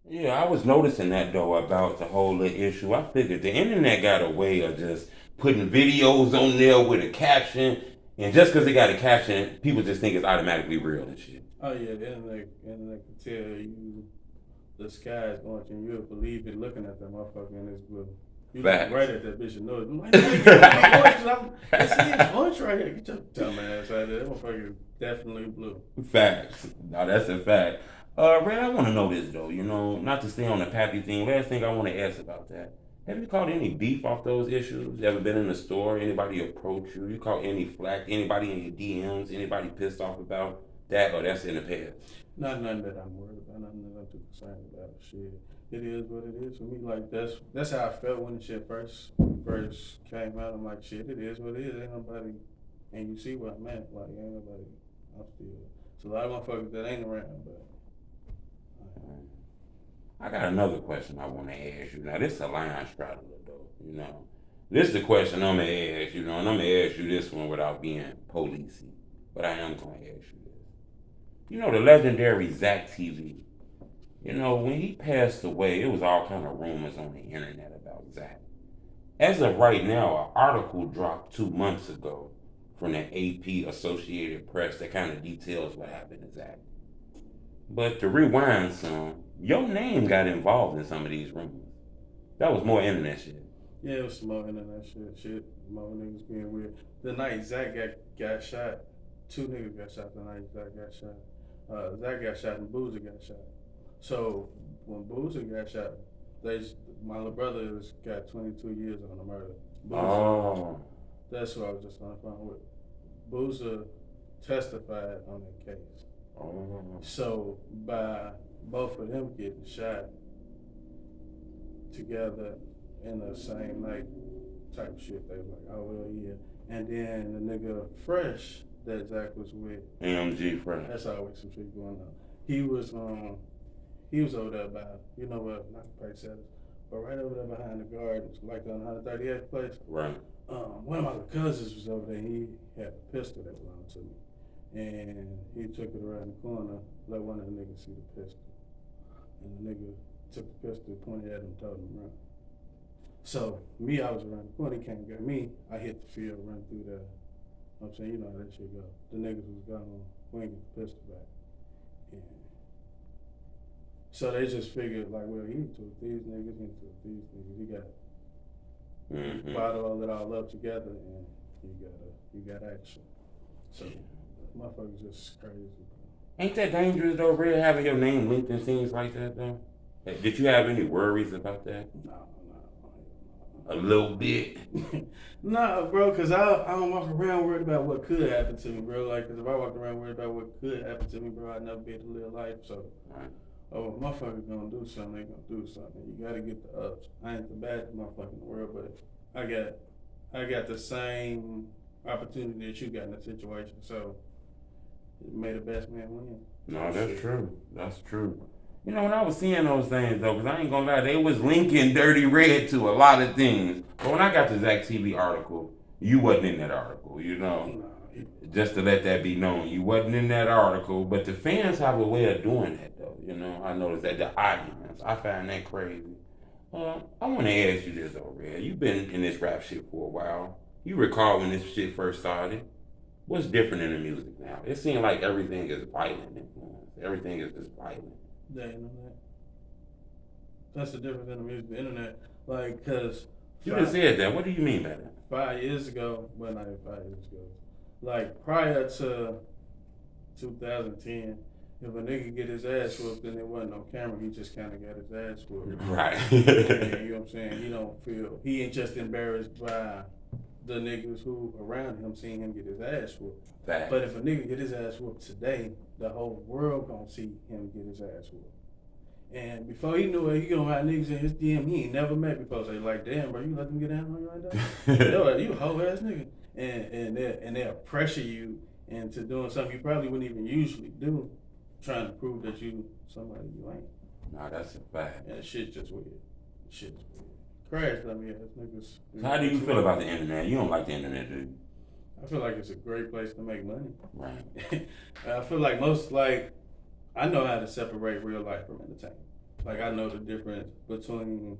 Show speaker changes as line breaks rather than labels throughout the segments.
Yeah, I was noticing that though about the whole little issue. I figured the internet got a way of just putting videos on there with a caption, and just because they got a caption, people just think it's automatically real and shit.
Oh yeah, the internet can tell you the sky is orange and you'll believe it looking at that motherfucker and it's blue. You look right
Facts.
at that bitch and know it. I'm like, no, it can't be orange. It's orange right here. Get your dumb ass out of there. That motherfucker is definitely blue.
Facts. No, that's a fact. Ray, I want to know this though. Not to stay on the Pappy thing. Last thing I want to ask about that. Have you caught any beef off those issues? You ever been in the store? Anybody approach you? You caught any flack? Anybody in your DMs? Anybody pissed off about that? Or that's in the past?
Not nothing that I'm worried about. Nothing that I'm too concerned about. Shit, it is what it is for me. Like that's how I felt when the shit first came out. I'm like, shit, it is what it is. Ain't nobody, and you see what I meant. Like, ain't nobody. I'm still. It's a lot of motherfuckers that ain't around, but.
I got another question I want to ask you. Now, this is a line straddler, though. This is the question I'm going to ask, and I'm going to ask you this one without being policey. But I am going to ask you this. The legendary Zack TV. When he passed away, it was all kind of rumors on the internet about Zack. As of right now, an article dropped 2 months ago from the AP Associated Press that kind of details what happened to Zack. But to rewind some, your name got involved in some of these rumors. That was more internet shit.
Yeah, it was some more internet shit. More niggas being weird. The night Zach got shot, two niggas got shot the night Zach got shot. Zach got shot and Boozer got shot. So when Boozer got shot, they my little brother has got 22 years on the murder. Boozer,
Oh.
that's who I was just on the phone with. Boozer testified on that case.
Oh.
So by both of them getting shot together in the same night type shit, they was like, oh well, yeah. And then the nigga Fresh that Zach was with,
AMG friend.
that's always some shit going on. He was over there by, you know what, not the place that is, but right over there behind the gardens, like on 138th place.
Right.
One of my cousins was over there. He had a pistol that belonged to me, and he took it around the corner, let one of the niggas see the pistol, and the nigga took the pistol, pointed at him, told him run. So me, I was around the corner. He came and got me. I hit the field, run through there. I'm saying, you know how that shit go. The niggas was gone. We ain't get the pistol back. And so they just figured like, well, he took these niggas, he took these niggas. He got bottle it all up together, and you got action. So motherfuckers just crazy.
Ain't that dangerous though, Red, having your name linked in things like that though? Did you have any worries about that?
No.
A little bit.
Nah, bro, cause I don't walk around worried about what could happen to me, bro. Like, cause if I walked around worried about what could happen to me, bro, I'd never be able to live life. So,
Right.
oh, motherfuckers gonna do something, they gonna do something. You gotta get the ups. I ain't the baddest motherfucker in the world, but I got the same opportunity that you got in the situation. So, may the best man win.
No, that's true. That's true. When I was seeing those things though, because I ain't gonna lie, they was linking Dirty Red to a lot of things. But when I got the Zack TV article, you wasn't in that article.
Nah,
Just to let that be known, you wasn't in that article. But the fans have a way of doing that though. I noticed that the audience, I find that crazy. I want to ask you this though, Red. You've been in this rap shit for a while. You recall when this shit first started? What's different in the music now? It seems like everything is violent influence. Everything is just violent.
the internet. That's the difference in the music, the internet. Like, cause
You just said that. What do you mean by that?
5 years ago, well, not even 5 years ago, like prior to 2010, if a nigga get his ass whooped and there wasn't no camera, he just kind of got his ass whooped.
Right.
And, you know what I'm saying? He ain't just embarrassed by the niggas who around him seeing him get his ass whooped.
Fact.
But if a nigga get his ass whooped today, the whole world gonna see him get his ass whooped. And before he knew it, he gonna have niggas in his DM he ain't never met before. So they like, damn, bro, you let them get down on you like that? Yo, you a whole ass nigga. And they'll pressure you into doing something you probably wouldn't even usually do, trying to prove that you somebody you ain't.
Nah, that's a fact.
And shit just weird. Shit's weird. Crash, let me ass niggas.
So how do you feel about the internet? You don't like the internet, do you?
I feel like it's a great place to make money.
Right.
I feel like I know how to separate real life from entertainment. Like I know the difference between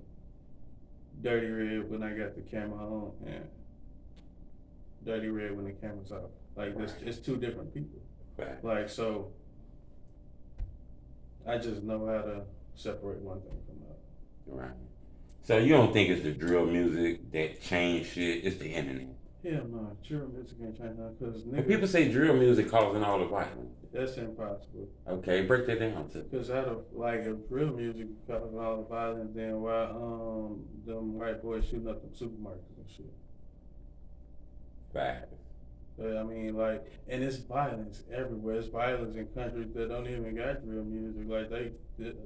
Dirty Red when I got the camera on and Dirty Red when the camera's off. Like it's two different people.
Right.
Like so, I just know how to separate one thing from the other.
Right. So you don't think it's the drill music that changed shit? It's the internet.
Hell no, drill music ain't changing nothing because
But people say drill music causing all the violence.
that's impossible.
Okay, break that down to.
Because out of like if drill music causing all the violence, then why them white boys shooting up them supermarkets and shit?
Facts.
I mean, like, and it's violence everywhere. It's violence in countries that don't even got drill music. Like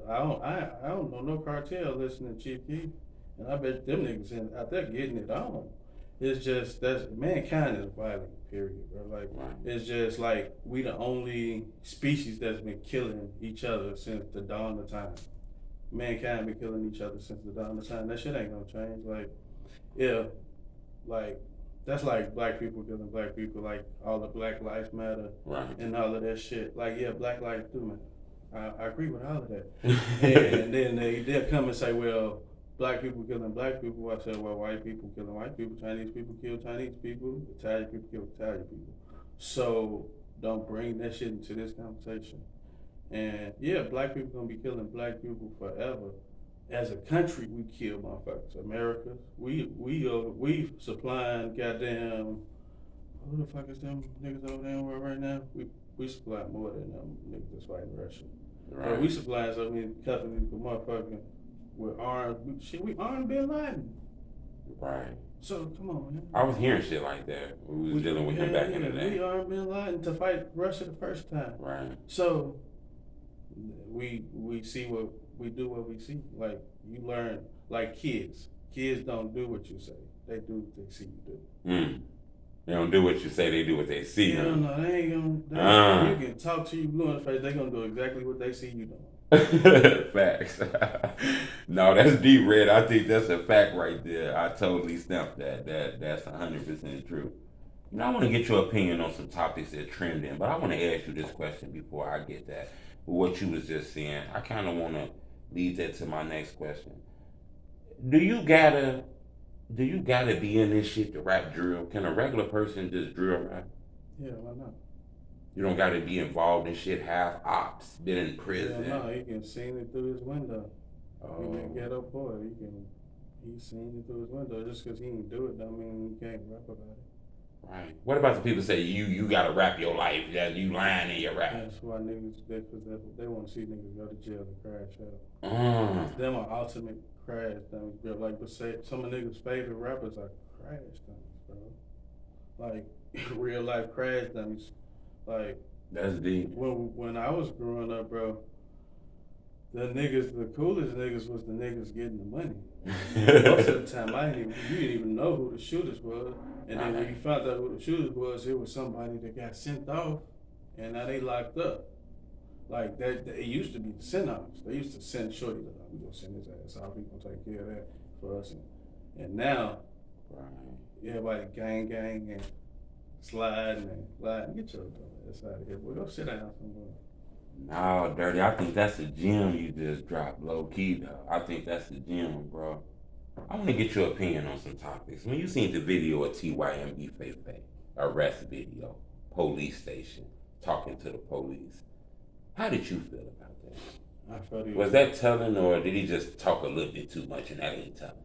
I don't know no cartel listening to Chief Keef, and I bet them niggas out there getting it on. It's just that's mankind is violent, period, bro. Like
Right.
it's just like we the only species that's been killing each other since the dawn of time. Mankind been killing each other since the dawn of time. That shit ain't gonna change. Like, yeah, like that's like black people killing black people, like all the Black Lives Matter
Right.
and all of that shit. Like, yeah, Black Lives do, man. I agree with all of that. And then they'll come and say, well, black people killing black people. I said, well, white people killing white people, Chinese people kill Chinese people, Italian people kill Italian people. So don't bring that shit into this conversation. And yeah, black people gonna be killing black people forever. As a country, we kill motherfuckers. America, we supplying goddamn. Who the fuck is them niggas over there right now? We supply more than them niggas that's fighting Russia.
Right.
But we supply so many companies with motherfucking with arms. We armed Bin Laden.
Right.
So come on, man.
I was hearing shit like that. We was dealing with him back in the day.
We armed Bin Laden to fight Russia the first time.
Right.
So we see what we do what we see. Like you learn, like kids. Kids don't do what you say. They do what they see you do.
They don't do what you say. They do what they see.
Hell no, they ain't gonna. You can talk to you blue in the face. They gonna do exactly what they see you doing.
Facts. No, that's deep, Red. I think that's a fact right there. I totally snapped that. That's 100% true. You know, I want to get your opinion on some topics that are trending, but I want to ask you this question before I get that. What you was just saying, I kind of want to lead that to my next question. Do you gotta be in this shit to rap drill? Can a regular person just drill rap?
Yeah, why not?
You don't gotta be involved in shit, half ops, been in prison.
Yeah, no, he can see it through his window.
Oh.
He can get up boy. He's seen it through his window. Just because he didn't do it, don't mean he can't rap about it.
Right. What about the people say you gotta rap your life? That you lying in your rap?
That's why niggas they want to see niggas go to jail and crash out. Them are ultimate crash dummies, bro. Like, but say some of niggas' favorite rappers are crash dummies, bro. Like real life crash dummies. Like
That's deep.
when I was growing up, bro, the coolest niggas was the niggas getting the money. Most of the time, you didn't even know who the shooters was. And then when you found out who the shooters was, it was somebody that got sent off, and now they locked up. Like that, it used to be the send-offs. They used to send shorty, like, we gonna send his ass off, we gonna take care of that for us. And now, everybody gang and sliding and gliding. Get your ass out of here, boy. Go sit down somewhere.
No, Dirty, I think that's a gem you just dropped, low key though. I think that's a gem, bro. I want to get your opinion on some topics. When you seen the video of TYMB Fefe, arrest video, police station, talking to the police, how did you feel about that?
I felt
Was that telling, or did he just talk a little bit too much and that ain't telling?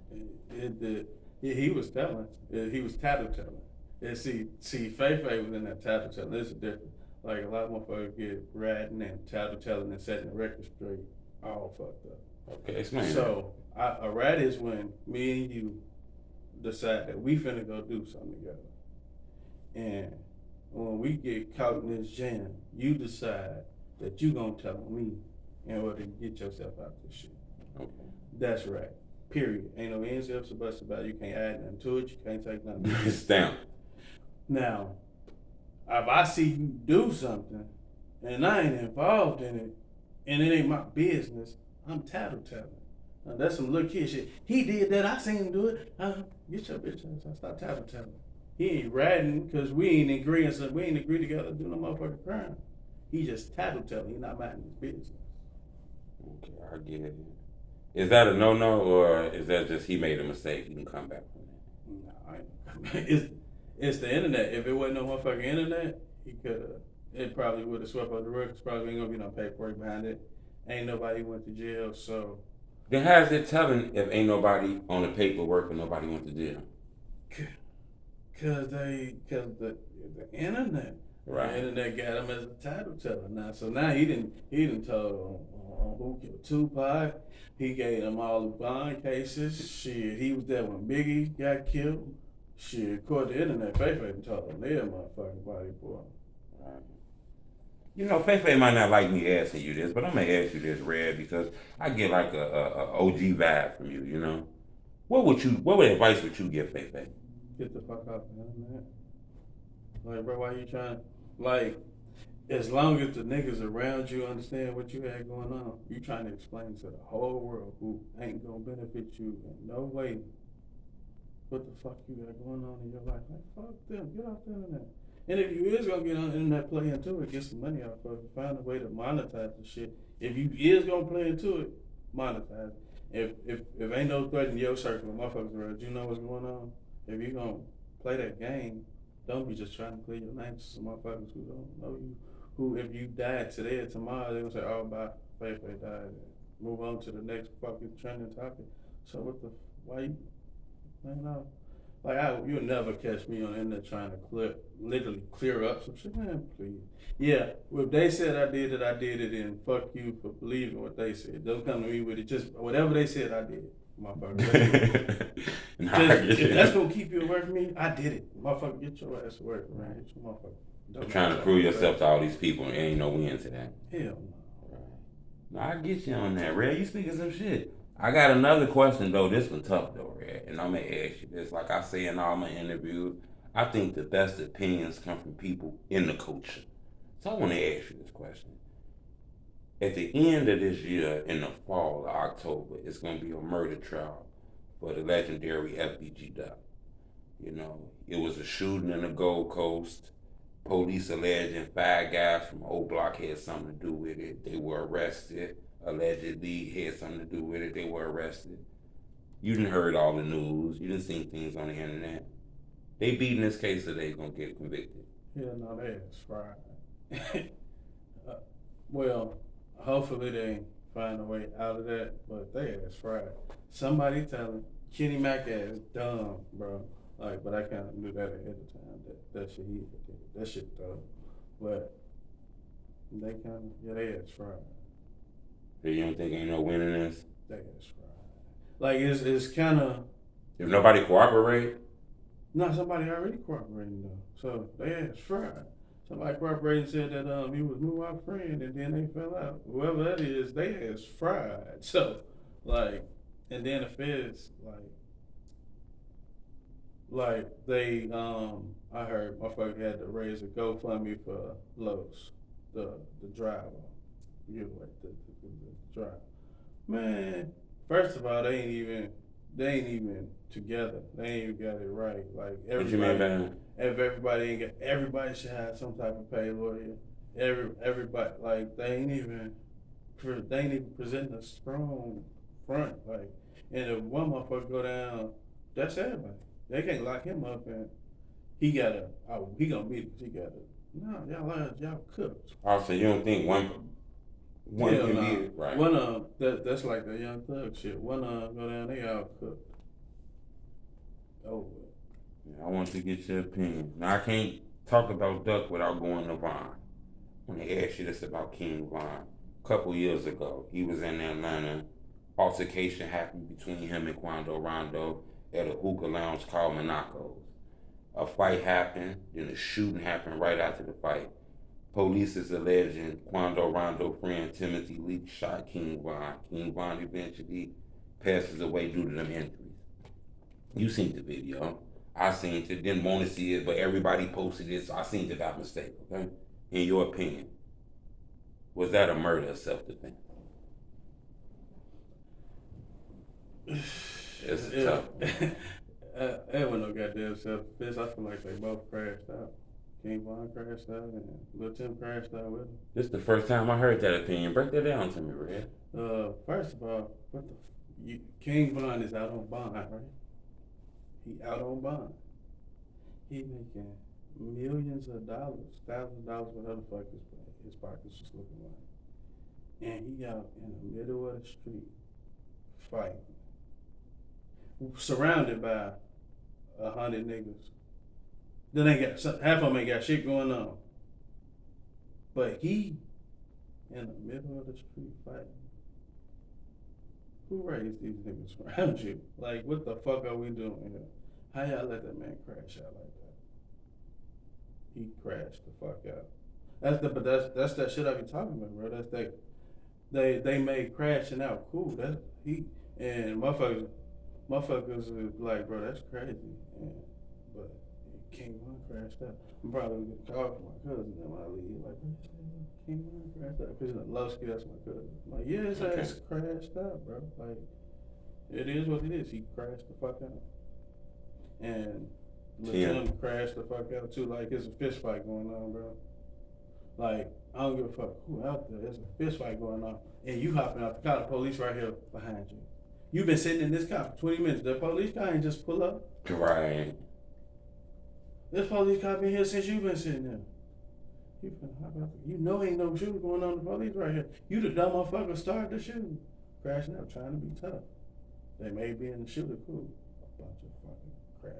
He was telling. He was tattletailing. And see, Fefe was in that tattletailing. There's a difference. Like a lot of motherfuckers get ratting and tattletelling and setting the record straight, all fucked up.
Okay, explain.
So a rat is when me and you decide that we finna go do something together. And when we get caught in this jam, you decide that you gonna tell me in order to get yourself out of this shit.
Okay.
That's right. Period. Ain't no ends, ifs, or buts about it. You can't add nothing to it. You can't take nothing.
Stamp.
Now, if I see you do something and I ain't involved in it and it ain't my business, I'm tattletelling. Now, that's some little kid shit. He did that. I seen him do it. Get your bitch ass. Stop tattletelling. He ain't ratting because we ain't agreeing. So we ain't agree together to do no motherfucking crime. He just tattletelling. He not minding his business.
Okay, I get it. Is that a no-no, or is that just he made a mistake, he can come back from
Nah, it's the internet. If it wasn't no motherfucking internet, he could it probably would have swept up the rug. It's probably ain't gonna be no paperwork behind it. Ain't nobody went to jail, so
that? Then how's it telling if ain't nobody on the paperwork and nobody went to jail?
cause the internet.
Right.
The internet got him as a title teller now. So now he didn't tell on who killed Tupac. He gave him all the bond cases. Shit, he was there when Biggie got killed. Shit, according to the internet, Fefe told him their motherfucking body boy.
Right. You know, Fefe might not like me asking you this, but I'm gonna ask you this, Red, because I get like a OG vibe from you. You know, what advice would you give Fefe?
Get the fuck off the internet. Like, bro, why you trying? Like, as long as the niggas around you understand what you had going on, you trying to explain to the whole world who ain't gonna benefit you in no way what the fuck you got going on in your life. Like, fuck them, get off the internet. And if you is gonna get on the internet, play into it, get some money off of it, find a way to monetize the shit. If you is gonna play into it, monetize it. If ain't no threat in your circle of motherfuckers around, you know what's going on. If you gonna play that game, don't be just trying to clear your name to some motherfuckers who don't know you. Who, if you died today or tomorrow, they gonna say, "Oh, by Fefe died." Move on to the next fucking trending topic. So what the? Why you? Man, no. Like you'll never catch me on the internet trying to literally clear up some shit. Man, please. Yeah, if they said I did it, and fuck you for believing what they said. Don't come to me with it. Just whatever they said, I did it. Motherfucker. If that's gonna keep you away from me, I did it. Motherfucker, get your ass away from me. Get your motherfucker.
You're trying to prove yourself to all these people and ain't no win to that.
Hell no.
Right. No, I get you on that, Red. You speaking some shit. I got another question though. This one tough though, Red. And I'm gonna ask you this. Like I say in all my interviews, I think the best opinions come from people in the culture. So I want to ask you this question. At the end of this year, in the fall of October, it's gonna be a murder trial for the legendary FBG Duck. You know, it was a shooting in the Gold Coast. Police alleging 5 guys from Oblock had something to do with it. They were arrested. Allegedly had something to do with it. They were arrested. You done heard all the news. You done seen things on the internet. They beating this case, so they gonna get convicted.
Yeah, no, they is fried. Well, hopefully they find a way out of that, but they ass fried. Somebody tell him Kenny Mac ass dumb, bro. Like, but I kind of knew that ahead of time. That shit he did. That shit dumb. But they kind of they ass fried.
So you don't think ain't no winning this?
They ass fried. Like it's kind of.
If nobody cooperate.
No, somebody already cooperating though. So they ass fried. Somebody cooperated and said that he was moving our friend and then they fell out. Whoever that is, they ass fried. So like, and then the feds like they I heard motherfucker had to raise a GoFundMe for Lowe's, the driver. You know, like the drive. Man, first of all, they ain't even together. They ain't even got it right. Like everybody should have some type of pay lawyer. Everybody like they ain't even presenting a strong front. Like, and if one motherfucker go down, that's everybody. They can't lock him up and he gonna beat it. He gotta. No, y'all cooked.
Also, you don't think one can beat it, right?
One that's like the Young Thug shit. One go down, they all cooked. Oh.
Yeah, I want to get your opinion. Now I can't talk about Duck without going to Vaughn. I want to ask you this about King Von. A couple years ago, he was in Atlanta. Altercation happened between him and Quando Rondo at a hookah lounge called Monaco's. A fight happened, then a shooting happened right after the fight. Police is alleging Quando Rondo friend Timothy Leak shot King Von. King Von eventually passes away due to them injuries. You seen the video. I seen it, didn't want to see it, but everybody posted it, so I seen it by mistake, okay? In your opinion, was that a murder or self-defense? It's tough.
That was no goddamn self-defense. I feel like they both crashed out. King Von crashed out and Lil Tim crashed out with him.
This is the first time I heard that opinion. Break that down to me, Red.
First of all, King Von is out on bond, right? He out on bond. He making millions of dollars, thousands of dollars, whatever the fuck his pockets is looking like. And he out in the middle of the street fighting, surrounded by 100 niggas. Then they got half of them ain't got shit going on. But he in the middle of the street fighting. Who raised these niggas around you? Like, what the fuck are we doing here? How y'all let that man crash out like that? He crashed the fuck out. That's that shit I be talking about, bro. That's that they made crashing out cool. That's he and motherfuckers is like, bro, that's crazy. And, but King Von crashed out. I'm probably gonna get a call from my cousin when I leave. Like, King Von crashed out. Because Lusky, that's my cousin. I'm like, yeah, his ass crashed out, bro. Like, it is what it is. He crashed the fuck out. And Tim crashed the fuck out too. Like, there's a fist fight going on, bro. Like, I don't give a fuck who out there. There's a fist fight going on. And you hopping out the car, the police right here behind you. You've been sitting in this car for 20 minutes. The police car ain't just pull up.
Right.
This police car been here since you've been sitting there. You know ain't no shooting going on. The police right here. You the dumb motherfucker started the shooting. Crashing out, trying to be tough. They may be in the shooter cool. A bunch of fucking crash.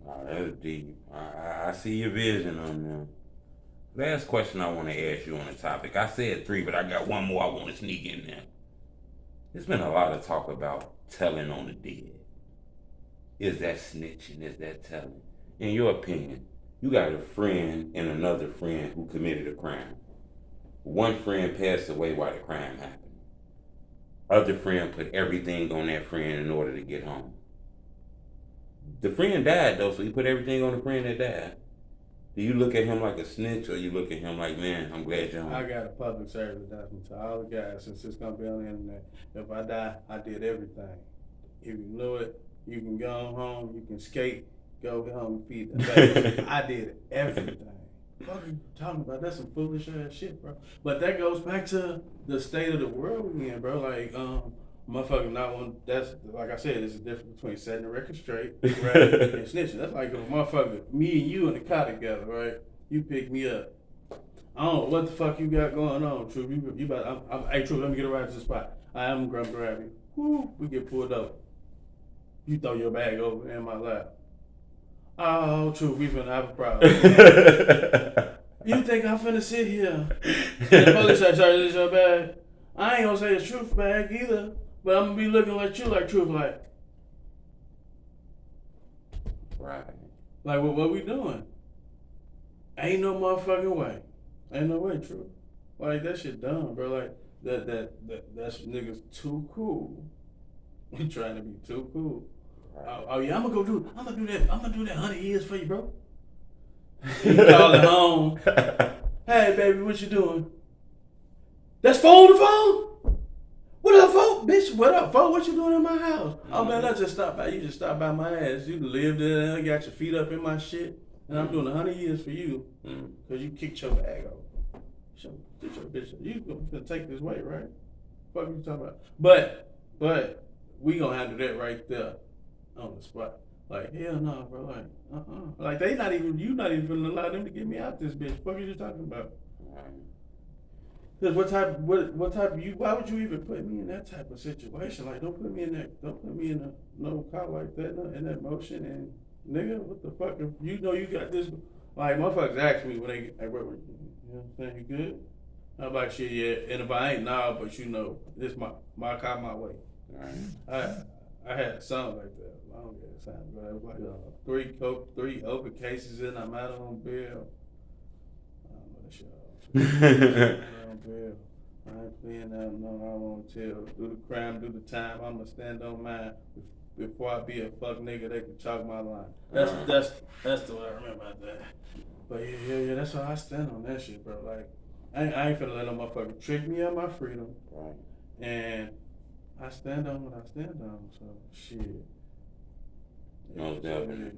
Oh, that's deep. I see your vision on them. Last question I want to ask you on the topic. I said 3, but I got one more I want to sneak in there. There's been a lot of talk about telling on the dead. Is that snitching? Is that telling? In your opinion, you got a friend and another friend who committed a crime. One friend passed away while the crime happened. Other friend put everything on that friend in order to get home. The friend died though, so he put everything on the friend that died. Do you look at him like a snitch, or you look at him like, man, I'm glad you're home?
I got a public service announcement to all the guys, since it's gonna be on the internet. If I die, I did everything. If you knew it, you can go home, you can skate, go home and feed the baby. I did everything. What are you talking about? That's some foolish ass shit, bro. But that goes back to the state of the world we in, bro. Like, motherfucker not one. That's like I said. There's a difference between setting the record straight and snitching. That's like if a motherfucker, me and you in the car together, right? You pick me up. I don't know what the fuck you got going on, Truth. You about? Hey, Truth, let me get a ride to the spot. I'm gonna grab you. Woo, we get pulled up. You throw your bag over in my lap. Oh, Truth, we finna have a problem. You think I'm finna sit here? And the police say, "Sorry, this is your bag." I ain't gonna say it's Truth bag either. But I'm gonna be looking at you like Truth, like,
right.
Like, what we doing? Ain't no motherfucking way. Ain't no way, Truth. Like, that shit dumb, bro. Like, that's niggas too cool. We trying to be too cool. Right. Oh yeah, I'm gonna do that 100 years for you, bro. You call it home. Hey, baby, what you doing? That's phone to phone? What up, folk? Bitch, what up, folk? What you doing in my house? Mm-hmm. Oh, man, I just stopped by. You just stopped by my ass. You lived there, got your feet up in my shit, and I'm doing 100 years for you because you kicked your bag over. Get your bitch. You gonna take this weight, right? Fuck you talking about? But we gonna handle that right there on the spot. Like, hell no, bro. Like, Like, you not even gonna allow them to get me out this bitch. Fuck are you talking about? Cause what type why would you even put me in that type of situation? Like, don't put me in no car like that, in that motion, and nigga, what the fuck? If you know you got this, like, motherfuckers ask me when they get, like, what, you know what I'm saying, you good? I'm like, shit, yeah, and if I ain't, nah, but you know, this my car, my way. Right. I had a song like that, long ass time, but it was like 3 open cases and I'm out on bail. I don't know that shit. I ain't playing that, no, I won't tell. Do the crime, do the time, I'ma stand on mine. Before I be a fuck nigga, they can chalk my line. That's the way I remember about that. But yeah, that's why I stand on that shit, bro. Like, I ain't finna let no motherfucker trick me out my freedom. Right. And I stand on what I stand on, so shit.
Most definitely.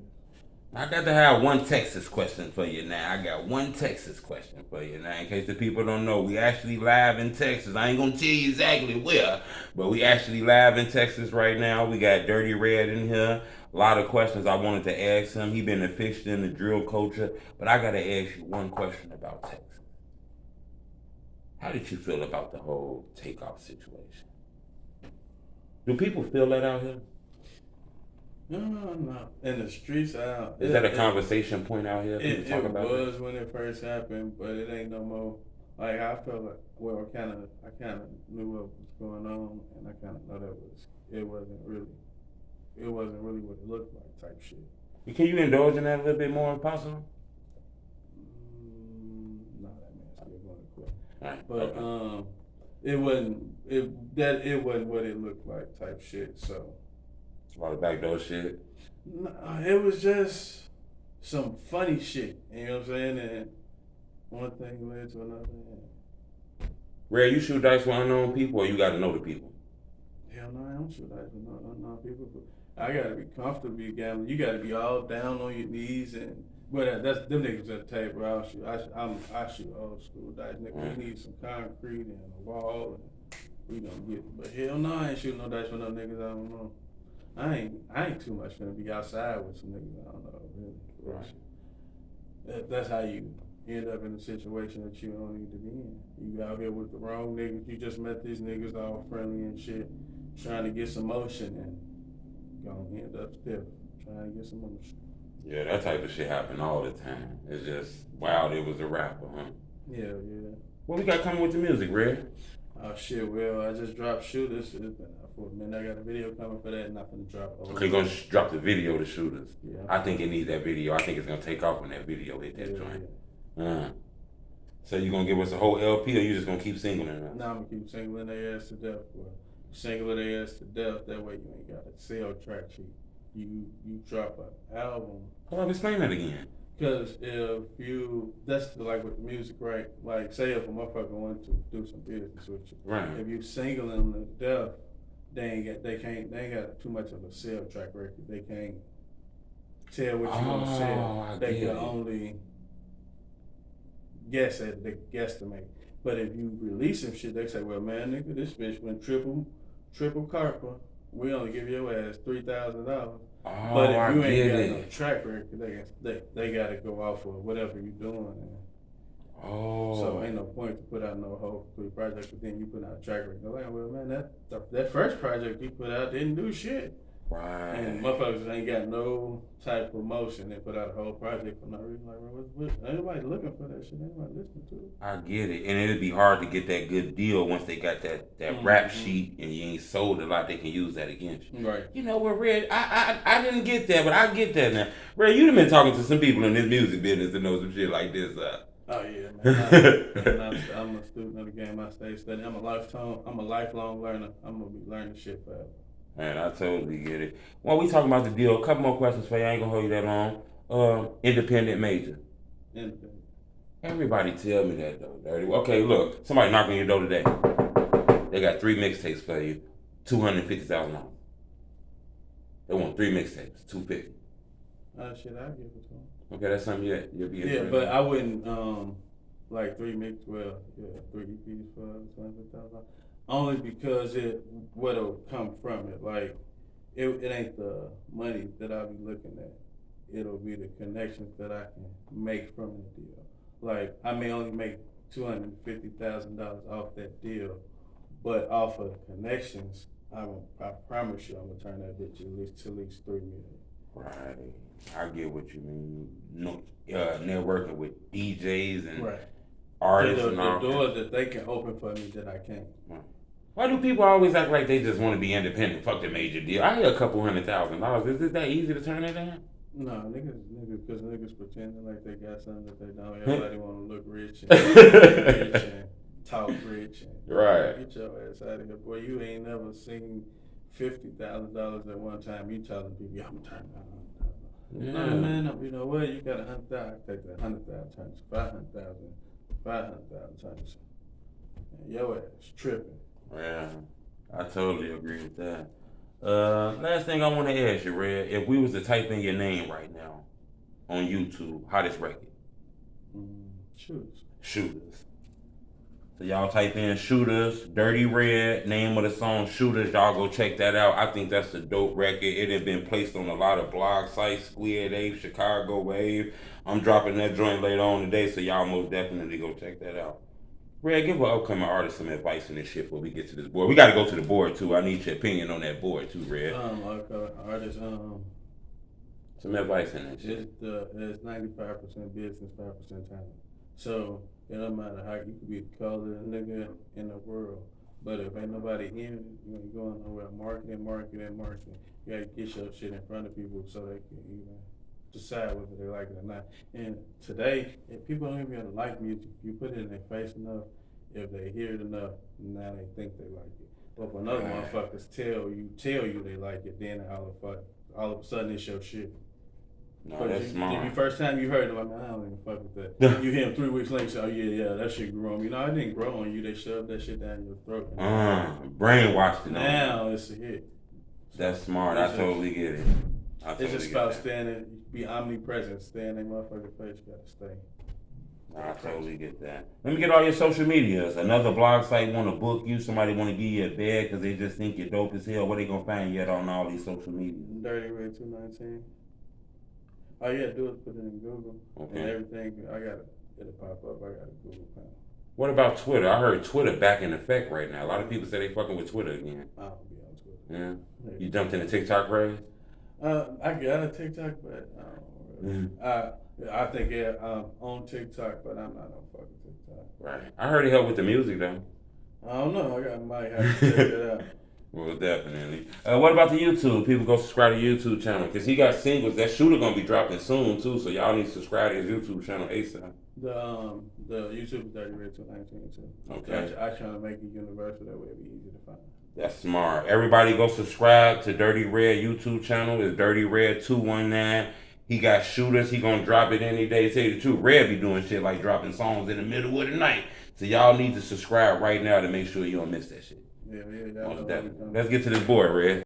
I got to have one Texas question for you now. I got one Texas question for you now. In case the people don't know, we actually live in Texas. I ain't gonna tell you exactly where, but we actually live in Texas right now. We got Dirty Red in here. A lot of questions I wanted to ask him. He been a fixture in the drill culture, but I gotta ask you one question about Texas. How did you feel about the whole Takeoff situation? Do people feel that out here?
No. In the streets,
Is that a conversation point out here?
It was when it first happened, but it ain't no more. Like I felt like, well, I kind of knew what was going on, and I kind of know it wasn't really what it looked like type shit.
Can you indulge in that a little bit more if possible?
No, that man's still going to quit.
Right.
But
Okay.
it wasn't what it looked like type shit. So.
A lot of backdoor shit.
No, it was just some funny shit. You know what I'm saying? And one thing led to another.
Red, you shoot dice with unknown people, or you got to know the people?
Hell no, I don't shoot dice with unknown people. I gotta be comfortable gambling. You gotta be all down on your knees and. But that's them niggas at the table. I shoot old school dice. Nigga, we need some concrete and a wall, and we gonna get it. But hell no, I ain't shooting no dice with no niggas I don't know. I ain't too much gonna be outside with some niggas I don't know, really. Right. That's how you end up in a situation that you don't need to be in. You out here with the wrong niggas. You just met these niggas all friendly and shit, trying to get some motion, and gonna end up stiff trying to get some motion.
Yeah, that type of shit happen all the time. It's just wow, it was a rapper, huh?
Yeah.
What we got coming with the music, Red?
Oh shit, well, I just dropped Shooters. It's been out for a minute. I got a video coming for that, and I'm gonna drop.
Okay, you're gonna drop the video to Shooters.
Yeah.
I think it needs that video. I think it's gonna take off when that video hit that joint. Yeah. So you gonna give us a whole LP, or you just gonna keep singling it?
Nah, I'm gonna keep singling their ass to death. Well, single their ass to death. That way you ain't gotta sell track sheet. You drop an album.
Hold on, explain that again.
Cause if you, that's like with the music, right? Like say if a motherfucker wanted to do some business with you,
right?
If you single them to death, they ain't got too much of a sale track record. They can't tell what you gonna sell. They can only guess at the guesstimate. But if you release some shit, they say, well, man, nigga, this bitch went triple carper. We only give your ass $3,000.
Oh,
but if you ain't got no track record, they gotta go off of whatever you doing. So ain't no point to put out no whole complete project, but then you put out a track record. They're like, well, man, that first project you put out didn't do shit.
Right.
And motherfuckers ain't got no type of motion. They put out a whole project for no reason. Like, what? Anybody looking for that shit? Anybody listening to it?
I get it. And it'd be hard to get that good deal once they got that rap sheet and you ain't sold a lot. They can use that against you.
Right.
You know what, Red? I didn't get that, but I get that now. Red, you done been talking to some people in this music business that know some shit like this.
Oh yeah, man. I'm a student of the game. I stay studying. I'm a lifelong learner. I'm gonna be learning shit forever.
Man, I totally get it. While we talking about the deal, a couple more questions for you. I ain't gonna hold you that long. Independent major.
Independent.
Everybody tell me that though, Dirty. Okay, look, somebody knocking on your door today. They got 3 mixtapes for you, $250,000. They want 3 mixtapes, $250.
Shit, I'll give it to them.
Okay, that's something you'll be interested in.
Yeah, but I wouldn't like 3 EPs for $250,000. Only because what'll come from it. Like it ain't the money that I'll be looking at. It'll be the connections that I can make from the deal. Like I may only make $250,000 off that deal, but off of connections, I promise you, I'm gonna turn that bitch at least $3 million.
Right, I get what you mean. No, networking with DJs and artists and all.
The doors that they can open for me that I can't.
Right. Why do people always act like they just want to be independent? Fuck the major deal. I hear a couple $100,000. Is it that easy to turn that down?
No, niggas pretending like they got something that they don't. Everybody want to look rich and talk rich. And
right.
Get your ass out of here, boy. You ain't never seen $50,000 at one time. You telling people, yeah, I'm turning down $100,000. No, man, you know what? You got $100,000. Take that $100,000 times 500,000. 500,000 times. And your ass tripping.
Yeah, I totally agree with that. Last thing I want to ask you, Red, if we was to type in your name right now, on YouTube, hottest record? Shooters. So y'all type in Shooters, Dirty Red, name of the song Shooters. Y'all go check that out. I think that's a dope record. It has been placed on a lot of blog sites, Squid Ape, Chicago Wave. I'm dropping that joint later on today, so y'all most definitely go check that out. Red, give an upcoming artist some advice in this shit before we get to this board. We got to go to the board too. I need your opinion on that board too, Red.
Artist,
some advice in that shit.
It's 95% business, 5% talent. So it don't matter how you could be the color nigga in the world, but if ain't nobody in it, you ain't going nowhere. Marketing. You gotta get your shit in front of people so they can even decide whether they like it or not. And today, if people don't even like music, you put it in their face enough, if they hear it enough, now they think they like it. But if another motherfuckers tell you they like it, then all of a sudden it's your shit.
No, that's smart.
The first time you heard it, like, man, I don't even fuck with that. You hear them 3 weeks later, say, oh yeah, that shit grew on me. No, it didn't grow on you. They shoved that shit down your throat.
Brainwashed it.
Now it's a hit.
That's smart. I totally get it.
It's just about standing, be omnipresent, stay in their motherfucking face. You gotta stay.
I totally get that. Let me get all your social medias. Another blog site want to book you. Somebody want to give you a bed because they just think you're dope as hell. Where they gonna find you at on all these social media?
Dirty Red 219. All you gotta do is put it in Google. Okay. And everything, it'll pop up. I got a Google account.
What about Twitter? I heard Twitter back in effect right now. A lot of people say they fucking with Twitter again.
I don't be on Twitter.
Yeah? You jumped in the TikTok race?
I got a TikTok, but I don't really. I think I'm on TikTok, but I'm not on fucking TikTok.
Right. I heard he helped with the music though.
I don't know. Might have to check it out.
Well, definitely. What about the YouTube? People go subscribe to YouTube channel because he got singles. That Shooter gonna be dropping soon too, so y'all need to subscribe to his YouTube channel ASAP.
The YouTube is Dirty Red 219 too.
Okay.
I try to make it universal, that way it'll be easy to find.
That's smart. Everybody go subscribe to Dirty Red YouTube channel. It's Dirty Red 219. He got Shooters. He gonna drop it any day. To tell you the truth, Red be doing shit like dropping songs in the middle of the night. So y'all need to subscribe right now to make sure you don't miss that shit.
Yeah.
Most definitely. Let's get to this board, Red.